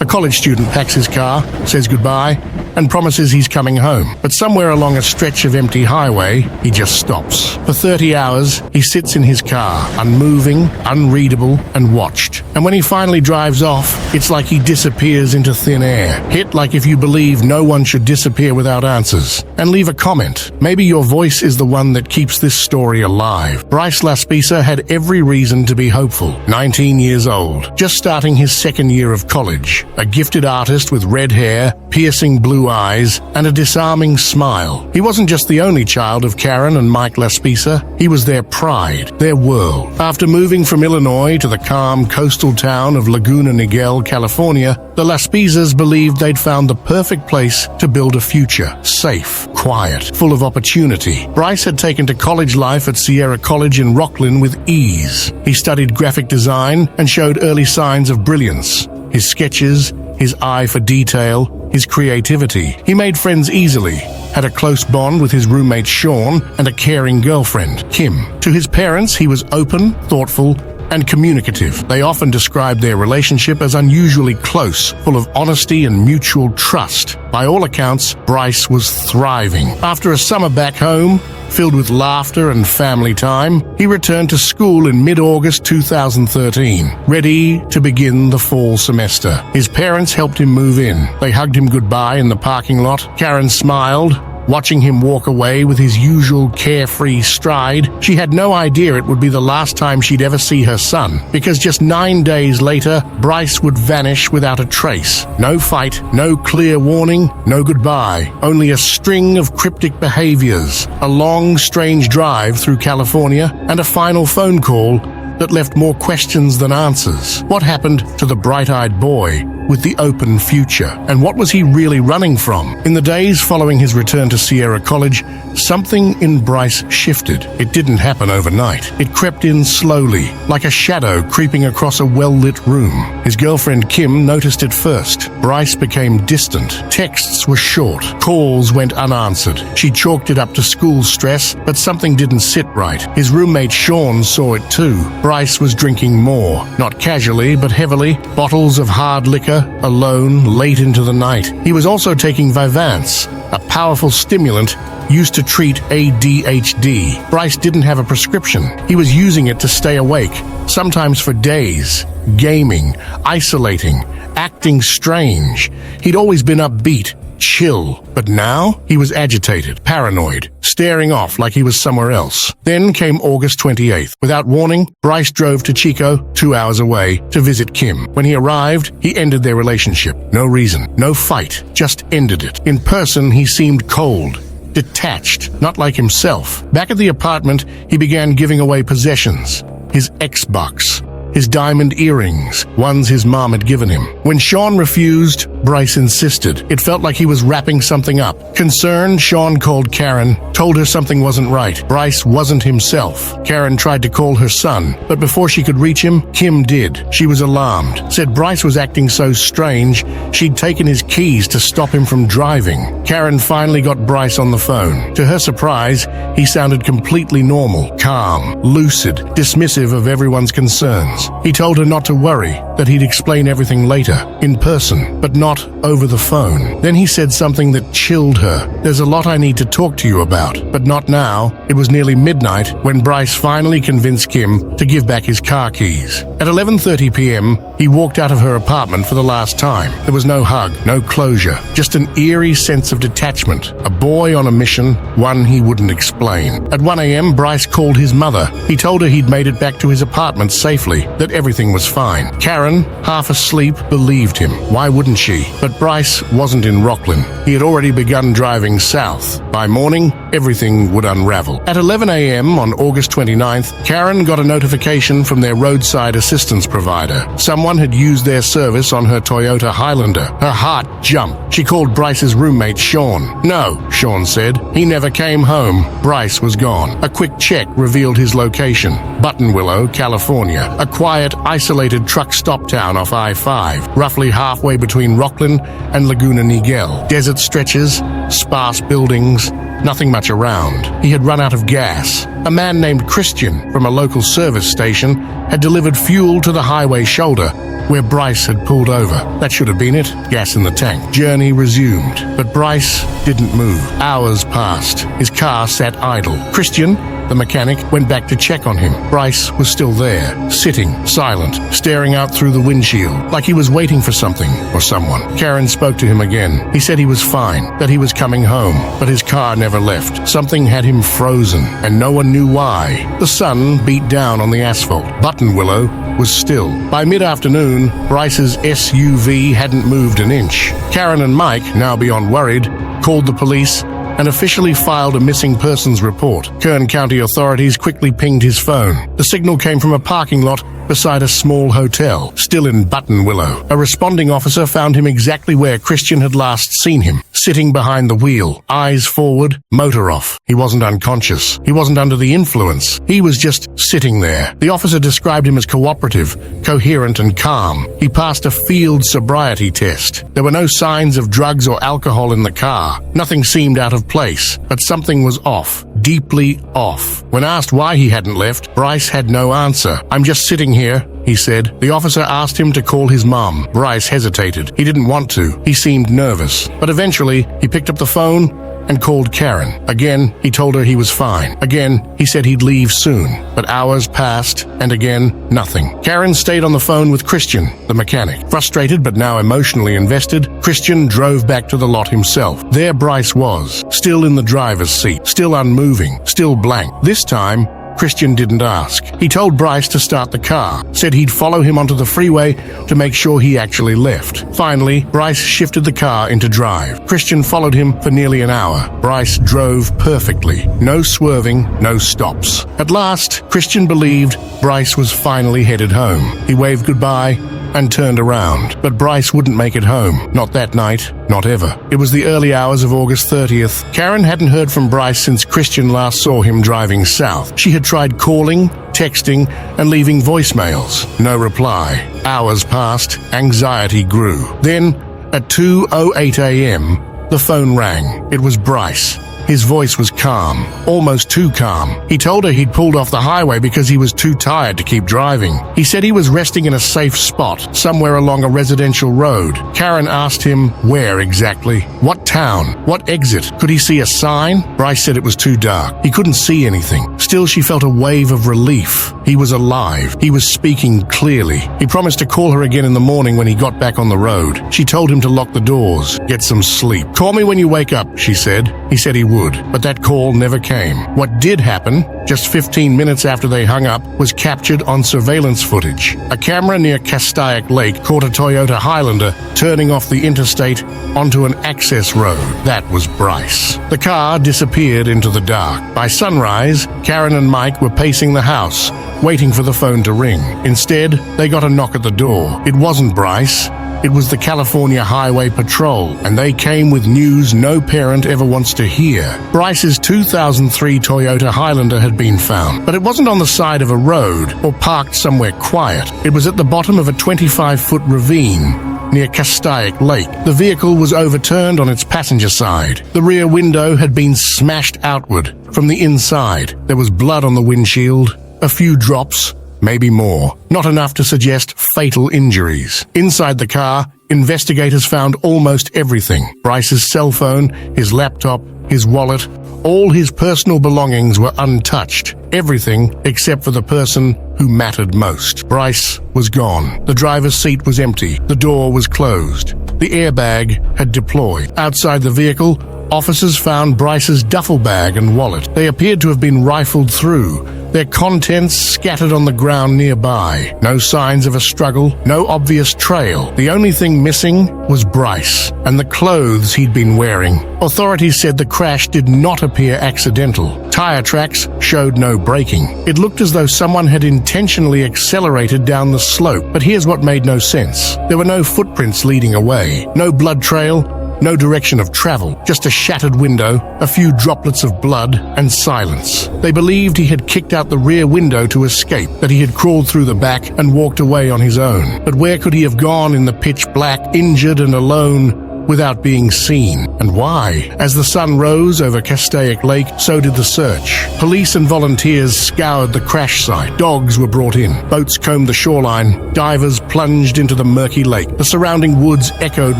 A college student packs his car, says goodbye, and promises he's coming home. But somewhere along a stretch of empty highway, he just stops. For 30 hours, he sits in his car, unmoving, unreadable, and watched. And when he finally drives off, it's like he disappears into thin air. Hit like if you believe no one should disappear without answers. And leave a comment. Maybe your voice is the one that keeps this story alive. Bryce Laspisa had every reason to be hopeful. 19 years old, just starting his second year of college. A gifted artist with red hair, piercing blue eyes, and a disarming smile. He wasn't just the only child of Karen and Mike Laspisa, he was their pride, their world. After moving from Illinois to the calm coastal town of Laguna Niguel, California, the Laspisas believed they'd found the perfect place to build a future. Safe, quiet, full of opportunity. Bryce had taken to college life at Sierra College in Rocklin with ease. He studied graphic design and showed early signs of brilliance. His sketches, his eye for detail, his creativity. He made friends easily, had a close bond with his roommate Sean and a caring girlfriend, Kim. To his parents, he was open, thoughtful, and communicative. They often described their relationship as unusually close, full of honesty and mutual trust. By all accounts, Bryce was thriving. After a summer back home, filled with laughter and family time, he returned to school in mid-August 2013, ready to begin the fall semester. His parents helped him move in. They hugged him goodbye in the parking lot. Karen smiled, watching him walk away with his usual carefree stride. She had no idea it would be the last time she'd ever see her son, because just 9 days later, Bryce would vanish without a trace. No fight, no clear warning, no goodbye, only a string of cryptic behaviors, a long, strange drive through California, and a final phone call that left more questions than answers. What happened to the bright-eyed boy with the open future? And what was he really running from? In the days following his return to Sierra College, something in Bryce shifted. It didn't happen overnight. It crept in slowly, like a shadow creeping across a well-lit room. His girlfriend Kim noticed it first. Bryce became distant. Texts were short. Calls went unanswered. She chalked it up to school stress, but something didn't sit right. His roommate Sean saw it too. Bryce was drinking more, not casually, but heavily, bottles of hard liquor, alone, late into the night. He was also taking Vyvanse, a powerful stimulant used to treat ADHD. Bryce didn't have a prescription. He was using it to stay awake, sometimes for days, gaming, isolating, acting strange. He'd always been upbeat, chill, but now he was agitated, paranoid, staring off like he was somewhere else. Then came August 28th. Without warning, Bryce drove to Chico, 2 hours away, to visit Kim. When he arrived, he ended their relationship. No reason, no fight, just ended it. In person, he seemed cold, detached, not like himself. Back at the apartment, he began giving away possessions. His Xbox, his diamond earrings, ones his mom had given him. When Sean refused, Bryce insisted. It felt like he was wrapping something up. Concerned, Sean called Karen, told her something wasn't right. Bryce wasn't himself. Karen tried to call her son, but before she could reach him, Kim did. She was alarmed, said Bryce was acting so strange, she'd taken his keys to stop him from driving. Karen finally got Bryce on the phone. To her surprise, he sounded completely normal, calm, lucid, dismissive of everyone's concerns. He told her not to worry, that he'd explain everything later, in person, but not over the phone. Then he said something that chilled her. There's a lot I need to talk to you about, but not now. It was nearly midnight when Bryce finally convinced Kim to give back his car keys. At 11:30 p.m., he walked out of her apartment for the last time. There was no hug, no closure, just an eerie sense of detachment. A boy on a mission, one he wouldn't explain. At 1 a.m., Bryce called his mother. He told her he'd made it back to his apartment safely, that everything was fine. Karen, half asleep, believed him. Why wouldn't she? But Bryce wasn't in Rocklin. He had already begun driving south. By morning, everything would unravel. At 11 a.m. on August 29th, Karen got a notification from their roadside assistance provider. Someone had used their service on her Toyota Highlander. Her heart jumped. She called Bryce's roommate, Sean. No, Sean said. He never came home. Bryce was gone. A quick check revealed his location. Buttonwillow, California. A quiet, isolated truck stop town off I-5, roughly halfway between Rocklin and Laguna Niguel. Desert stretches, sparse buildings, nothing much around. He had run out of gas. A man named Christian from a local service station had delivered fuel to the highway shoulder, where Bryce had pulled over. That should have been it. Gas in the tank. Journey resumed. But Bryce didn't move. Hours passed. His car sat idle. Christian, the mechanic, went back to check on him. Bryce was still there, sitting, silent, staring out through the windshield, like he was waiting for something or someone. Karen spoke to him again. He said he was fine, that he was coming home, but his car never left. Something had him frozen, and no one knew why. The sun beat down on the asphalt. Buttonwillow was still. By mid-afternoon, Bryce's SUV hadn't moved an inch. Karen and Mike, now beyond worried, called the police and officially filed a missing persons report. Kern County authorities quickly pinged his phone. The signal came from a parking lot beside a small hotel, still in Buttonwillow. A responding officer found him exactly where Christian had last seen him, sitting behind the wheel, eyes forward, motor off. He wasn't unconscious. He wasn't under the influence. He was just sitting there. The officer described him as cooperative, coherent, and calm. He passed a field sobriety test. There were no signs of drugs or alcohol in the car. Nothing seemed out of place, but something was off, deeply off. When asked why he hadn't left, Bryce had no answer. "I'm just sitting here," he said. The officer asked him to call his mom. Bryce hesitated. He didn't want to. He seemed nervous. But eventually, he picked up the phone and called Karen. Again, he told her he was fine. Again, he said he'd leave soon. But hours passed, and again, nothing. Karen stayed on the phone with Christian, the mechanic. Frustrated but now emotionally invested, Christian drove back to the lot himself. There Bryce was, still in the driver's seat, still unmoving, still blank. This time, Christian didn't ask. He told Bryce to start the car, said he'd follow him onto the freeway to make sure he actually left. Finally, Bryce shifted the car into drive. Christian followed him for nearly an hour. Bryce drove perfectly. No swerving, no stops. At last, Christian believed Bryce was finally headed home. He waved goodbye and turned around. But Bryce wouldn't make it home. Not that night, not ever. It was the early hours of August 30th. Karen hadn't heard from Bryce since Christian last saw him driving south. She had tried calling, texting, and leaving voicemails. No reply. Hours passed. Anxiety grew. Then, at 2:08 a.m., the phone rang. It was Bryce. His voice was calm, almost too calm. He told her he'd pulled off the highway because he was too tired to keep driving. He said he was resting in a safe spot, somewhere along a residential road. Karen asked him where exactly. What town? What exit? Could he see a sign? Bryce said it was too dark. He couldn't see anything. Still, she felt a wave of relief. He was alive. He was speaking clearly. He promised to call her again in the morning when he got back on the road. She told him to lock the doors, get some sleep. "Call me when you wake up," she said. He said he would, but that call never came. What did happen, just 15 minutes after they hung up, was captured on surveillance footage. A camera near Castaic Lake caught a Toyota Highlander turning off the interstate onto an access road. That was Bryce. The car disappeared into the dark. By sunrise, Karen and Mike were pacing the house, waiting for the phone to ring. Instead, they got a knock at the door. It wasn't Bryce. It was the California Highway Patrol, and they came with news no parent ever wants to hear. Bryce's 2003 Toyota Highlander had been found, but it wasn't on the side of a road or parked somewhere quiet. It was at the bottom of a 25-foot ravine near Castaic Lake. The vehicle was overturned on its passenger side. The rear window had been smashed outward from the inside. There was blood on the windshield, a few drops, maybe more. Not enough to suggest fatal injuries. Inside the car, investigators found almost everything. Bryce's cell phone, his laptop, his wallet, all his personal belongings were untouched. Everything except for the person who mattered most. Bryce was gone. The driver's seat was empty. The door was closed. The airbag had deployed. Outside the vehicle, officers found Bryce's duffel bag and wallet. They appeared to have been rifled through, their contents scattered on the ground nearby. No signs of a struggle, no obvious trail. The only thing missing was Bryce and the clothes he'd been wearing. Authorities said the crash did not appear accidental. Tire tracks showed no braking. It looked as though someone had intentionally accelerated down the slope. But here's what made no sense. There were no footprints leading away, no blood trail, no direction of travel, just a shattered window, a few droplets of blood, and silence. They believed he had kicked out the rear window to escape, that he had crawled through the back and walked away on his own. But where could he have gone in the pitch black, injured and alone, without being seen. And why? As the sun rose over Castaic Lake, so did the search. Police and volunteers scoured the crash site. Dogs were brought in. Boats combed the shoreline. Divers plunged into the murky lake. The surrounding woods echoed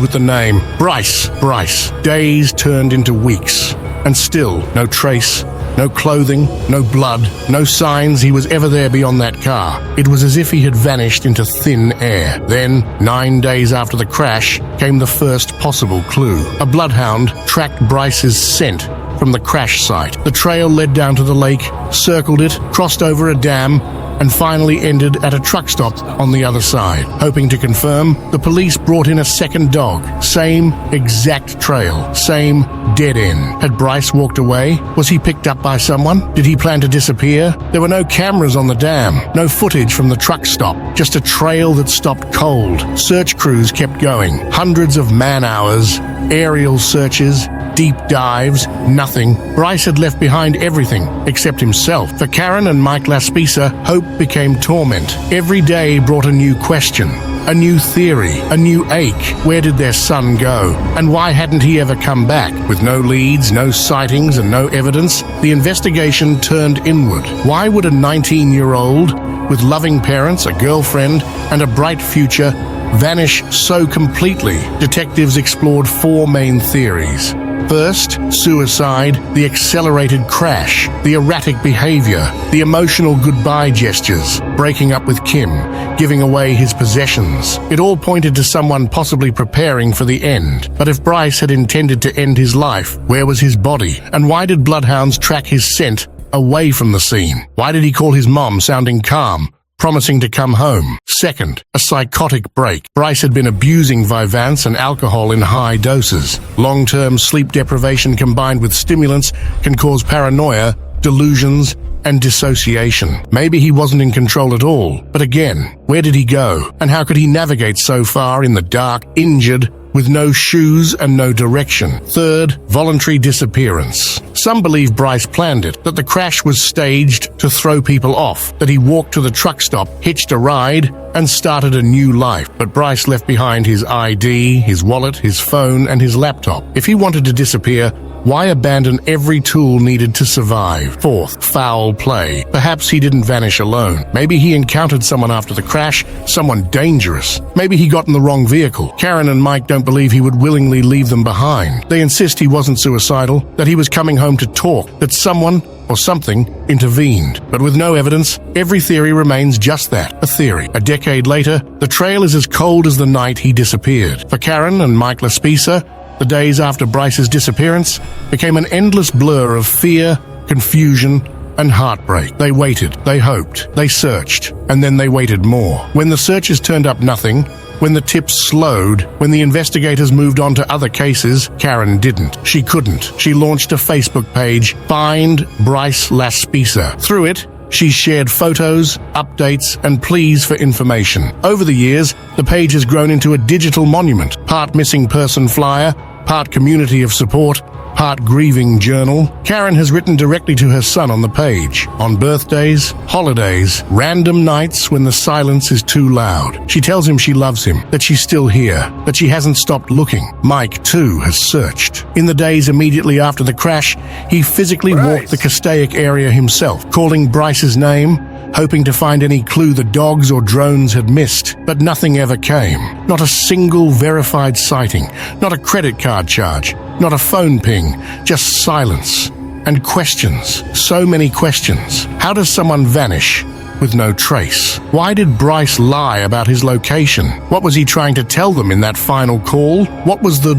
with the name Bryce. Bryce. Days turned into weeks. And still, no trace, no clothing, no blood, no signs he was ever there beyond that car. It was as if he had vanished into thin air. Then, 9 days after the crash, came the first possible clue. A bloodhound tracked Bryce's scent from the crash site. The trail led down to the lake, circled it, crossed over a dam, and finally ended at a truck stop on the other side. Hoping to confirm, the police brought in a second dog. Same exact trail, same dead end. Had Bryce walked away? Was he picked up by someone? Did he plan to disappear? There were no cameras on the dam, no footage from the truck stop, just a trail that stopped cold. Search crews kept going. Hundreds of man-hours, aerial searches, deep dives, nothing. Bryce had left behind everything except himself. For Karen and Mike Laspisa, hope became torment. Every day brought a new question, a new theory, a new ache. Where did their son go? And why hadn't he ever come back? With no leads, no sightings, and no evidence, the investigation turned inward. Why would a 19-year-old with loving parents, a girlfriend, and a bright future vanish so completely? Detectives explored 4 main theories. First, suicide, the accelerated crash, the erratic behavior, the emotional goodbye gestures, breaking up with Kim, giving away his possessions. It all pointed to someone possibly preparing for the end. But if Bryce had intended to end his life, where was his body? And why did bloodhounds track his scent away from the scene? Why did he call his mom sounding calm, promising to come home? Second, a psychotic break. Bryce had been abusing Vyvanse and alcohol in high doses. Long-term sleep deprivation combined with stimulants can cause paranoia, delusions, and dissociation. Maybe he wasn't in control at all. But again, where did he go? And how could he navigate so far in the dark, injured, with no shoes and no direction? Third, voluntary disappearance. Some believe Bryce planned it, that the crash was staged to throw people off, that he walked to the truck stop, hitched a ride, and started a new life. But Bryce left behind his ID, his wallet, his phone, and his laptop. If he wanted to disappear, why abandon every tool needed to survive? Fourth, foul play. Perhaps he didn't vanish alone. Maybe he encountered someone after the crash, someone dangerous. Maybe he got in the wrong vehicle. Karen and Mike don't believe he would willingly leave them behind. They insist he wasn't suicidal, that he was coming home to talk, that someone or something intervened. But with no evidence, every theory remains just that, a theory. A decade later, the trail is as cold as the night he disappeared. For Karen and Mike Laspisa, the days after Bryce's disappearance became an endless blur of fear, confusion, and heartbreak. They waited, they hoped, they searched, and then they waited more. When the searches turned up nothing, when the tips slowed, when the investigators moved on to other cases, Karen didn't. She couldn't. She launched a Facebook page, Find Bryce Laspisa. Through it, she shared photos, updates, and pleas for information. Over the years, the page has grown into a digital monument, part missing person flyer, part community of support, part grieving journal. Karen has written directly to her son on the page. On birthdays, holidays, random nights when the silence is too loud. She tells him she loves him, that she's still here, that she hasn't stopped looking. Mike, too, has searched. In the days immediately after the crash, he physically walked the Castaic area himself, calling Bryce's name, hoping to find any clue the dogs or drones had missed. But nothing ever came. Not a single verified sighting, not a credit card charge, not a phone ping, just silence and questions. So many questions. How does someone vanish with no trace? Why did Bryce lie about his location? What was he trying to tell them in that final call? What was the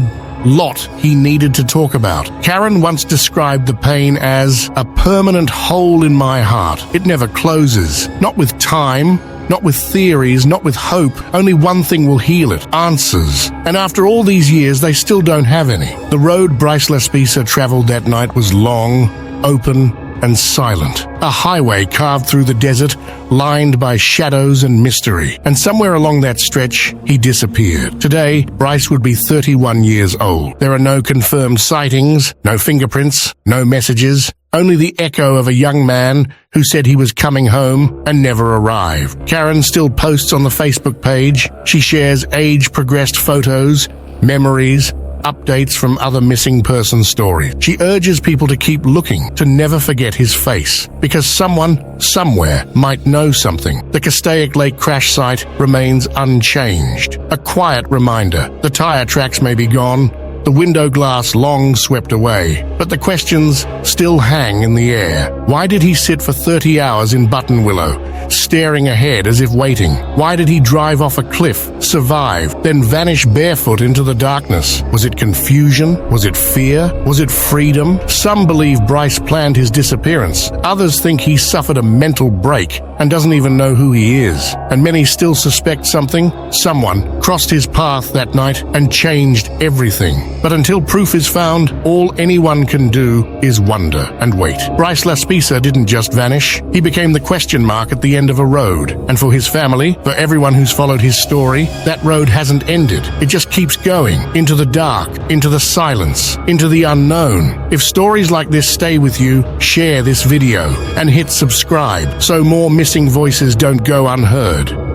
lot he needed to talk about? Karen once described the pain as a permanent hole in my heart. It never closes. Not with time, not with theories, not with hope. Only one thing will heal it: answers. And after all these years, they still don't have any. The road Bryce Laspisa traveled that night was long, open, and silent. A highway carved through the desert, lined by shadows and mystery. And somewhere along that stretch, he disappeared. Today, Bryce would be 31 years old. There are no confirmed sightings, no fingerprints, no messages, only the echo of a young man who said he was coming home and never arrived. Karen still posts on the Facebook page. She shares age-progressed photos, memories, updates from other missing person stories. She urges people to keep looking, to never forget his face, because someone, somewhere, might know something. The Castaic Lake crash site remains unchanged. A quiet reminder. The tire tracks may be gone, the window glass long swept away, but the questions still hang in the air. Why did he sit for 30 hours in Buttonwillow, staring ahead as if waiting? Why did he drive off a cliff, survive, then vanish barefoot into the darkness? Was it confusion? Was it fear? Was it freedom? Some believe Bryce planned his disappearance. Others think he suffered a mental break and doesn't even know who he is. And many still suspect someone crossed his path that night and changed everything. But until proof is found, all anyone can do is wonder and wait. Bryce Laspisa didn't just vanish. He became the question mark at the end of a road. And for his family, for everyone who's followed his story, that road hasn't ended. It just keeps going, into the dark, into the silence, into the unknown. If stories like this stay with you, share this video and hit subscribe so more missing voices don't go unheard.